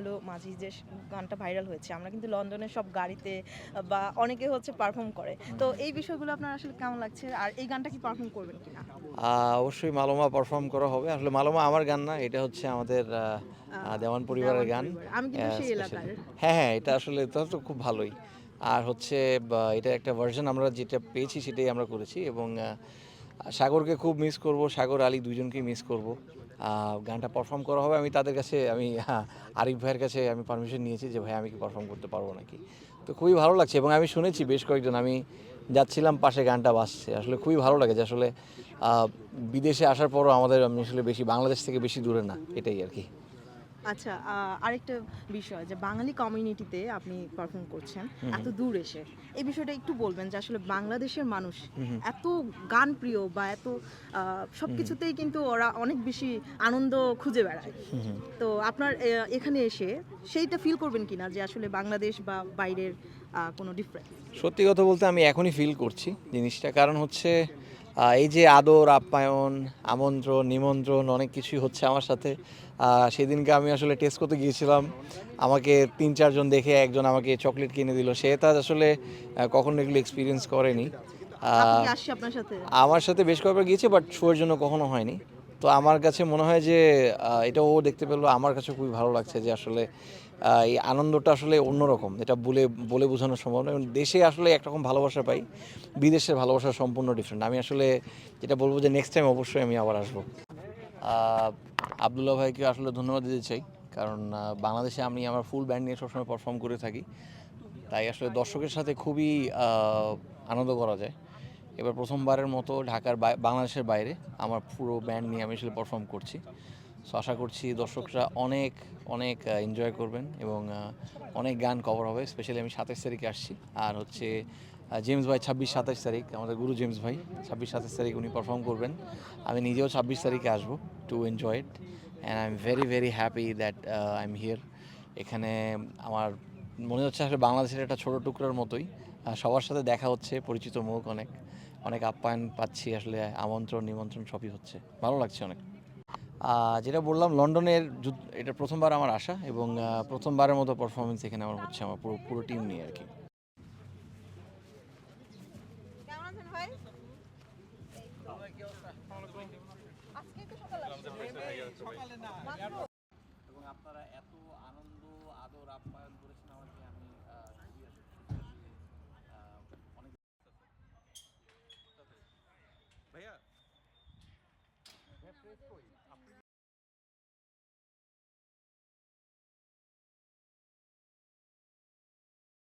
আলো মাঝি যে গানটা ভাইরাল হয়েছে, আমরা কিন্তু লন্ডনের সব গাড়িতে বা অনেকে হচ্ছে পারফর্ম করে। তো এই বিষয়গুলো আপনার আসলে কেমন লাগছে? আর এই গানটা কি পারফর্ম করবেন কিনা? অবশ্যই মালোমা পারফর্ম করা হবে। আসলে মালোমা আমার গান না, এটা হচ্ছে আমাদের আ দেওয়ান পরিবারের দেওয়ান গান পরিবার। আমি কিন্তু সেই স্পেশালি। এলাকার। হ্যাঁ, হ্যাঁ, এটা আসলে তাহলে তো খুব ভালোই। আর হচ্ছে এটার একটা ভার্সন আমরা যেটা পেয়েছি সেটাই আমরা করেছি এবং সাগরকে খুব মিস করব। সাগর, আলী দুজনকেই মিস করব। গানটা পারফর্ম করা হবে। আমি তাদের কাছে আরিফ ভাইয়ের কাছে আমি পারমিশন নিয়েছি যে ভাই আমি কি পারফর্ম করতে পারবো নাকি? তো খুবই ভালো লাগছে এবং আমি শুনেছি বেশ কয়েকজন, আমি যাচ্ছিলাম পাশে গানটা বাজছে। আসলে খুবই ভালো লাগে যে আসলে বিদেশে আসার পরও আমি আসলে বেশি বাংলাদেশ থেকে বেশি দূরে না, এটাই আরকি। আচ্ছা, আরেকটা বিষয় যে বাঙালি কমিউনিটিতে আপনি পারফর্ম করছেন হুম, এত হুম, দূর এসে। এই বিষয়টা একটু বলবেন যে আসলে বাংলাদেশের মানুষ হুম, হুম, এত গানপ্রিয় বা এত হুম, সবকিছুতেই কিন্তু ওরা অনেক বেশি আনন্দ খুঁজে বেড়ায়। হুম, হুম। তো আপনার এখানে এসে সেইটা ফিল করবেন কিনা যে আসলে বাংলাদেশ বা বাইরের কোনো ডিফারেন্স? সত্যি কথা বলতে আমি এখনই ফিল করছি জিনিসটা। কারণ হচ্ছে এই যে আদর, আপ্যায়ন, আমন্ত্রণ, নিমন্ত্রণ অনেক কিছুই হচ্ছে আমার সাথে। সেদিনকে আমি আসলে টেস্ট করতে গিয়েছিলাম। আমাকে ৩-৪ জন দেখে একজন আমাকে চকলেট কিনে দিল। সে তো আসলে কখনো এগুলো এক্সপেরিয়েন্স করেনি। আ আপু কি আসছে আপনার সাথে? আমার সাথে বেশ কয়েকবার গিয়েছে বাট শো এর জন্য কখনো হয়নি। তো আমার কাছে মনে হয় যে এটা ও দেখতে পেল, আমার কাছে খুবই ভালো লাগছে যে আসলে এই আনন্দটা আসলে অন্যরকম। এটা বলে বলে বোঝানো সম্ভব না। এবং দেশে আসলে একরকম ভালোবাসা পাই। বিদেশের ভালোবাসা সম্পূর্ণ ডিফারেন্ট। আমি আসলে যেটা বলব যে নেক্সট টাইম অবশ্যই আমি আবার আসবো। আ আব্দুল্লাহ ভাইকে আসলে ধন্যবাদ দিতে চাই। কারণ বাংলাদেশে আমি আমার ফুল ব্যান্ড নিয়ে সবসময় পারফর্ম করে থাকি। তাই আসলে দর্শকের সাথে খুবই আ আনন্দ করা যায়। এবার প্রথমবারের মতো বাংলাদেশের বাইরে আমার পুরো ব্যান্ড নিয়ে আমি আসলে পারফর্ম করছি। সো আশা করছি দর্শকরা অনেক, অনেক এনজয় করবেন এবং অনেক গান কভার হবে। স্পেশালি আমি ২৭ তারিখে আসছি। আর হচ্ছে জেমস ভাই ২৬-২৭ তারিখ, আমাদের গুরু জেমস ভাই ২৬-২৭ তারিখ উনি পারফর্ম করবেন। আমি নিজেও ২৬ তারিখে আসবো to enjoy it. And I am very, very happy that I am here. এখানে আমার মনে হচ্ছে আসলে বাংলাদেশের একটা ছোট টুকরার মতোই। সবার সাথে দেখা হচ্ছে, পরিচিত মুখ অনেক। অনেক আপ্যায়ন পাচ্ছি আসলে, আমন্ত্রণ, নিমন্ত্রণ সবই হচ্ছে। ভালো লাগছে অনেক। যেটা বললাম লন্ডনের এটা প্রথমবার আমার আসা এবং প্রথমবারের মতো পারফরমেন্স এখানে আমার হচ্ছে আমার পুরো পুরো টিম নিয়ে আরকি। কেমন আছেন ভাই? আজকেই তো সকালে আসছেন। এবং আপনারা এত আনন্দ, আদর, আপ্যায়ন করেছেন আমাকে, আমি খুবই আসলে অনেক